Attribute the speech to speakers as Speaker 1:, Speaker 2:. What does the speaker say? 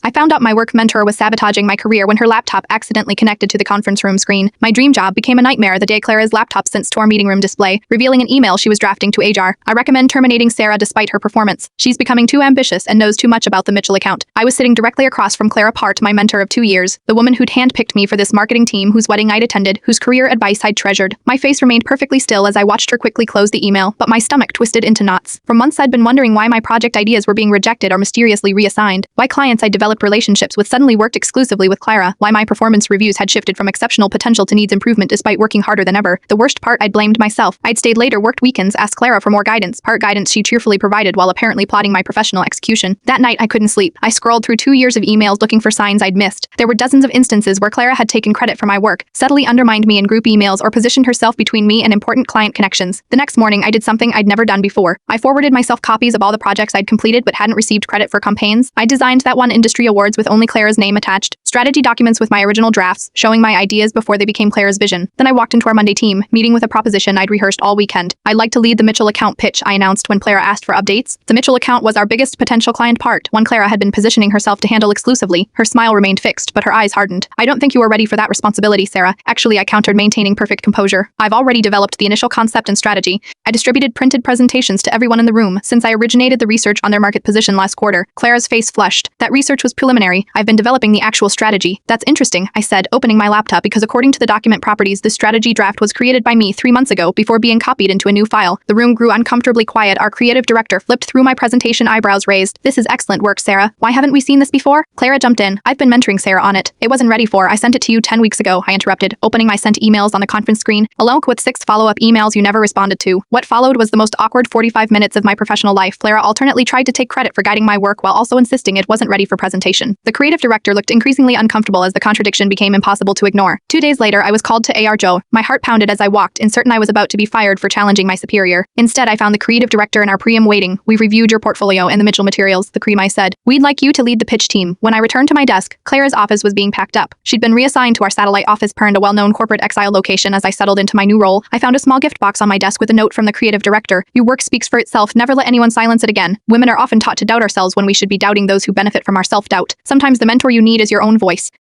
Speaker 1: I found out my work mentor was sabotaging my career when her laptop accidentally connected to the conference room screen. My dream job became a nightmare the day Clara's laptop sent to our meeting room display, revealing an email she was drafting to HR. I recommend terminating Sarah despite her performance. She's becoming too ambitious and knows too much about the Mitchell account. I was sitting directly across from Clara Part, my mentor of 2 years, the woman who'd handpicked me for this marketing team, whose wedding I'd attended, whose career advice I'd treasured. My face remained perfectly still as I watched her quickly close the email, but my stomach twisted into knots. For months I'd been wondering why my project ideas were being rejected or mysteriously reassigned, why clients I'd developed relationships with suddenly worked exclusively with Clara, why my performance reviews had shifted from exceptional potential to needs improvement despite working harder than ever. The worst part, I'd blamed myself. I'd stayed later, worked weekends, asked Clara for more guidance, part guidance she cheerfully provided while apparently plotting my professional execution. That night I couldn't sleep. I scrolled through 2 years of emails looking for signs I'd missed. There were dozens of instances where Clara had taken credit for my work, subtly undermined me in group emails, or positioned herself between me and important client connections. The next morning I did something I'd never done before. I forwarded myself copies of all the projects I'd completed but hadn't received credit for campaigns. I designed that won industry awards with only Clara's name attached, strategy documents with my original drafts, showing my ideas before they became Clara's vision. Then I walked into our Monday team meeting with a proposition I'd rehearsed all weekend. I'd like to lead the Mitchell account pitch, I announced when Clara asked for updates. The Mitchell account was our biggest potential client, Part, one Clara had been positioning herself to handle exclusively. Her smile remained fixed, but her eyes hardened. I don't think you are ready for that responsibility, Sarah. Actually, I countered, maintaining perfect composure. I've already developed the initial concept and strategy. I distributed printed presentations to everyone in the room since I originated the research on their market position last quarter. Clara's face flushed. That research was preliminary. I've been developing the actual strategy. That's interesting, I said, opening my laptop, because according to the document properties, the strategy draft was created by me 3 months ago before being copied into a new file. The room grew uncomfortably quiet. Our creative director flipped through my presentation, eyebrows raised. This is excellent work, Sarah. Why haven't we seen this before? Clara jumped in. I've been mentoring Sarah on it. It wasn't ready for. I sent it to you 10 weeks ago, I interrupted, opening my sent emails on the conference screen, along with 6 follow-up emails you never responded to. What followed was the most awkward 45 minutes of my professional life. Clara alternately tried to take credit for guiding my work while also insisting it wasn't ready for presentation. The creative director looked increasingly uncomfortable as the contradiction became impossible to ignore. 2 days later, I was called to AR Joe. My heart pounded as I walked in, certain I was about to be fired for challenging my superior. Instead, I found the creative director in our pre-em waiting. "We've reviewed your portfolio and the Mitchell materials," the cream I said. "We'd like you to lead the pitch team." When I returned to my desk, Clara's office was being packed up. She'd been reassigned to our satellite office per a well-known corporate exile location. As I settled into my new role, I found a small gift box on my desk with a note from the creative director. "Your work speaks for itself. Never let anyone silence it again. Women are often taught to doubt ourselves when we should be doubting those who benefit from our self-doubt. Sometimes the mentor you need is your own voice."